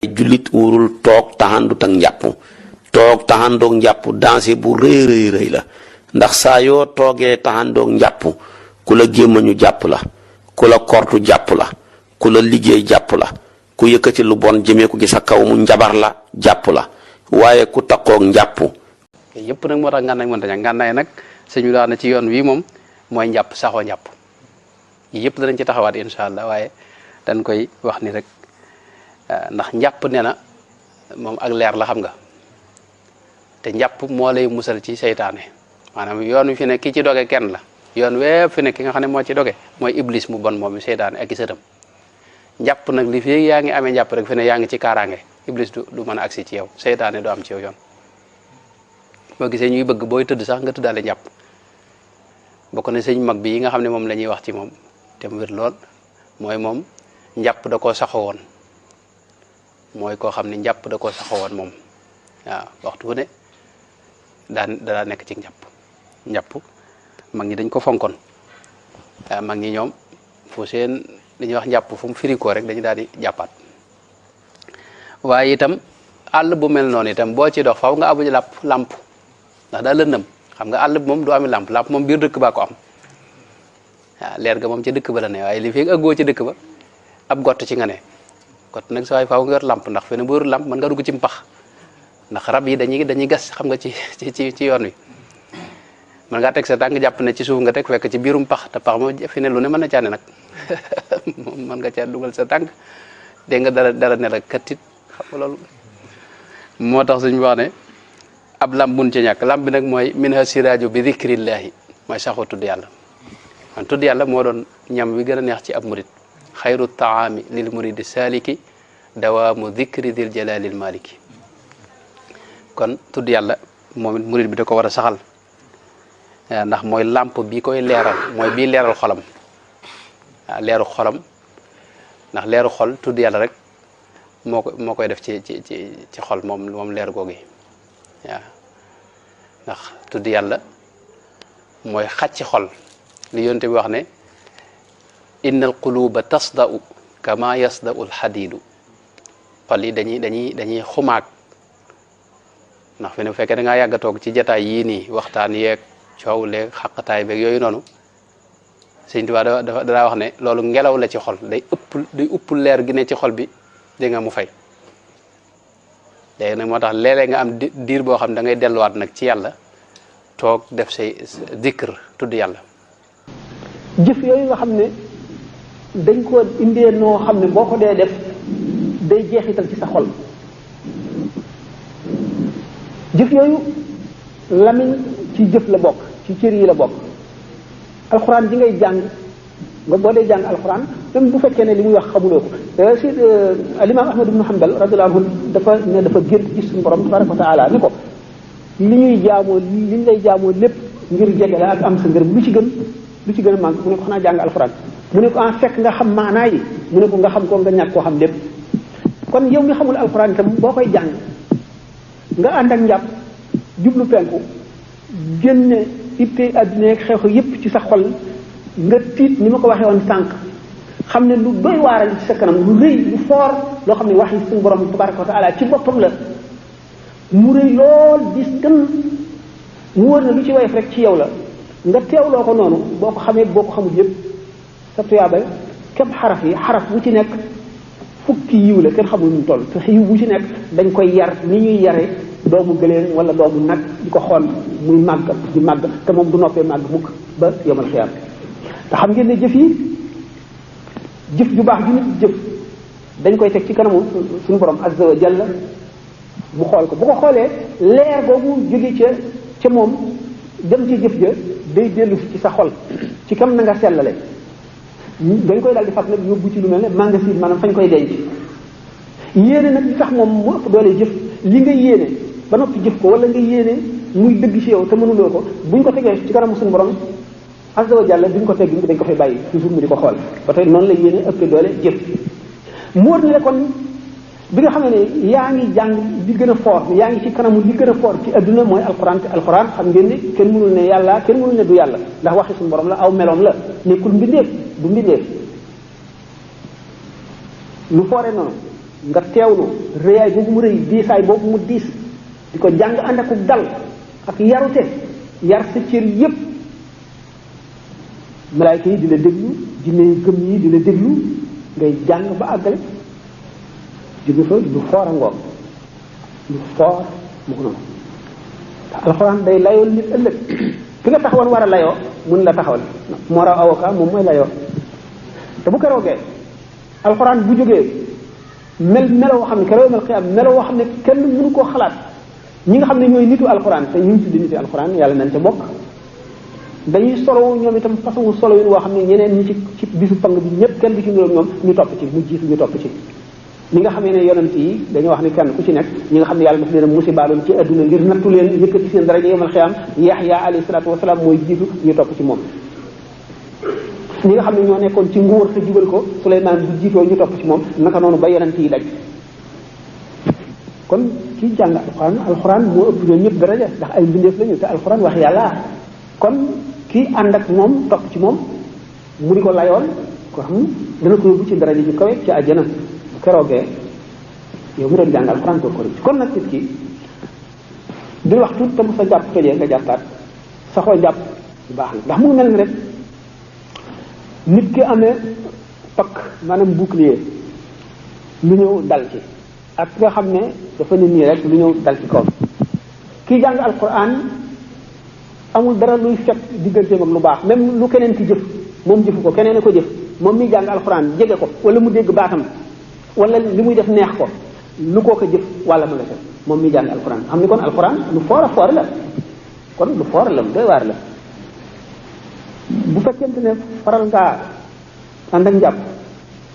julit wurul tok taxandu tak njàpp tok taxandoog njàpp dansé bu rëy rëy la ndax saa yoo toogee taxandoog njàpp ku la gémmañu jàpp la ku la kortu jàpp la ku la liggéey jàpp la ku yëkkati lu bon jëmee ko ci sa kaw mu njabar la jàpp la waaye ku takkoog njàpp yëpp nag moo tax ngànnaay mënta ñàkk ngànnaay nag sëñ bi daana ci yoon wi moom mooy njàpp saxoo njàpp yëpp danañ ci taxawaat insha allah waaye dañ koy wax ni rek ndax njàpp nee na moom ak leer la xam nga te njàpp moo lay musal ci seytaane maanaam yoon wi fi ne ki ci doge kenn la yoon wépp fi ne ki nga xam ne moo ci doge mooy iblis mu bon moom seytaane ak i sëtam njàpp nag li fi yaa ngi amee njàpp rek fi ne yaa ngi ci kaaraange iblis du mën a agsi ci yow seytaane du am ci yow yoon boo gisee ñuy bëgg booy tëdd sax nga tëddaale njàpp bokk na sëñ mag bi yi nga xam ne moom la ñuy wax ci moom te mu wér lool mooy moom njàpp da koo saxoo woon mooy koo xam ne njàpp da koo saxoo woon moom waaw waxtu wu ne daa nekk ci njàpp mag ñi dañ ko fonkoon waaw mag ñi ñoom fu seen li ñuy wax njàpp fu mu firikoo rek dañu daal di jàppaat waaye itam àll bu mel noonu itam boo ci dox faw nga amuñu làmp ndax daa lëndëm xam nga àll bi moom du ami làmp moom biir dëkk baa ko am waaw leer ga moom ci dëkk ba la ne waaye li fi ëggoo ci dëkk ba ab gott ci nga ne gott nag sa waay faaw nga yor làmp ndax fe ne bu yor làmp mën nga dugg ci mpax ndax rab yi dañuy gas xam nga ci yoon wi mën ngaa teg sa tànk jàpp ne ci suuf nga teg fekk ci biirum pax te pax moo fi ne lu ne mën na caane nag moom mën nga caa dugal sa tànk dégg nga dara ne la kattit xam nga loolu moo tax suñu wax ne ab lamp bun ci ñàkk lamp bi nag mooy minha siraaju bi dhikrillahi mooy saxoo tudd yàlla man tudd yàlla moo doon ñam wi gën a neex ci ab murid xayru taami lil muridi saliki dawaamu dhikri dil jalalil maliki kon tudd yàlla moom it murid bi da ko war a saxal ndax mooy lamp bi koy leeral mooy bii leeral xolam waaw leeru xolam ndax leeru xol tudd yàlla rek moo koy def ci xol moom leer googi waaw ndax tudd yàlla mooy xacc xol li yonte bi wax ne innal quluba tasda'u kama yasda'u alxadiidu xol yi dañuy xumaag ndax fi ne bu fekkee da ngaa yàgg a toog ci jataay yii nii waxtaan yeeg coow leeg xaqataay beeg yooyu noonu Sëñ Tuubaa daa wax ne loolu ngelaw la ci xol day upp leer gi ne ci xol bi dégg nga mu fay léegi nag moo tax léeg-léeg nga am diir boo xam ne da ngay delluwaat nag ci yàlla toog def say dikr tudd yàlla jëf yooyu nga xam ne dañ ko indee noo xam ne boo ko dee def day jeexital ci sa xol jëf yooyu lamiñ ci jëf la bokk ci cër yi la bokk alxuraan ji ngay jàng nga boo dee jàng alxuraan même bu fekkee ne li muy wax xamuloo ko si alimaam Ahmad ibnu Hanbal radiyallahu anhu dafa gént gis suñu borom tabaraka wa taala ni ko li ñuy jaamoo li ñu lay jaamoo lépp ngir jege la ak am sa ngërëm lu ci gën a màgg mu ne ko xanaa jàng alxuraan mu ne ko en fekk nga xam maanaa yi mu ne ko nga xam ko nga ñàkk koo xam lépp kon yow mi xamul alxuraan itam boo koy jàng nga ànd ak njàpp jublu penku génne itte adduna ak xew yépp ci sa xol nga tiit ni ma ko waxee woon sànq xam ne lu doy waaral ci sa kanam lu rëy lu foor loo xam ne wax yi suñu borom tabaraka wa taala ci boppam la mu rëy lool dis gën mu wër na lu ci woyof rek ci yow la nga teewloo ko noonu boo ko xamee boo ko xamul yépp sa tuyaaba képp xaraf bu ci nekk fukki yiw la kenn xamul nu toll te yiw bu ci nekk dañ koy yar ni ñuy yare doomu gëléem wala doomu nag di ko xool muy màgg di màgg te moom du noppee màgg mukk ba yomal xiyaam te xam ngeen ne jëf ju baax ju nit jëf dañ koy teg ci kanamu suñu borom azza wa jalla mu xool ko bu ko xoolee leer boobu jóge ca moom dem ci jëf ja day dellu ci sa xol ci kam na nga sellale dañ koy daal di fab nag yóbbu ci lu mel ne magasin maanaam fañ koy denc yéene nag li tax moom mu ëpp doole jëf li nga yéene ba noppi jëf ko wala nga yéene muy dëgg ci yow te mënuloo ko buñ ko tegee ci kanamu suñu borom azza wa jalla duñ ko tegg dañ ko fay bàyyi toujours mu di ko xool ba tey noonu la yéene ëpp doole jëf mu wër ne kon bi nga xam ne yaa ngi jàng li gën a fort yaa ngi ci kanamu li gën a fort ci adduna mooy alquran te alquran xam ngeen ni kenn mënul ne yàlla kenn mënul ne du yàlla ndax waxi suñu borom la aw meloom la nekkul mbindeef du mbindeef lu foore noonu nga teewlu rëyaay boobu mu rëy diisaay boobu mu diis di ko jàng ànd ak dal ak yarute yar sa cër yépp malaayka yi di la déglu jinne yu gëm yi di la déglu ngay jàng ba àggale jóge fa lu foor a ngoog lu foor mu ko noonu alxuraan day layool nit ëllëg fi nga taxawoon war a layoo mun la taxawal moo raw avocat moom mooy layoo te bu keroogee alxuraan bu jógee melo woo xam ne keroog mel xiyaam melo woo xam ne kenn mënu koo xalaat ñi nga xam ne ñooy nitu alxuraan te ñu ngi tuddi nitu alxuraan yàlla nañ ca bokk dañuy solowu ñoom itam façon solo yi woo xam ne ñeneen ñi ci bisu pang bi ñëpp kenn du ci niroog ñoom ñu topp ci mu jiitu ñu topp ci ñi nga xamee ne yonent yi dañoo wax ne kenn ku ci nekk ñi nga xam ne yàlla daf leen a musibaaloon ci adduna ngir nattu leen yëkkati seen daraja yawmal xiyaam Yaxya alayhi salaatu wasalaam mooy jiitu ñu topp ci moom ñi nga xam ne ñoo nekkoon ci nguur te jubal ko Suleymaan bu jiitoo ñu topp ci moom naka noonu ba yonent yi daj kon kii jàng alxuraan moo ëpp ñoom ñëpp daraja ndax ay mbindeef lañu te alxuraan wax yàlla kon kii ànd ak moom topp ci moom mu di ko layoon ko xam dana ko yóbbu ci daraja ju kawe ci àjjana bu keroogee yow mu doon jàng alxuraan ko rëcc kon nag nit ki di wax tuut te bu sa jàpp tojee nga jàppaat saxoo jàpp bu baax la ndax mu ngi mel ni rek nit ki amee pakk maanaam bouclier lu ñëw dal ci ak nga xam ne dafa nit nii rek lu ñëw dal ci kaw kii jàng alxuraan amul dara luy fekk digganteem ak lu baax même lu keneen ki jëf moom jëfu ko keneen a ko jëf moom miy jàng alxuraan jege ko wala mu dégg baatam wala li muy def neex ko lu koo ko jëf wala ma nga def moom miy jàng alxuraan xam ni kon alxuraan lu foor a foor la kon lu foor la lu doy waar la bu fekkente ne faral ngaa ànd ak njàpp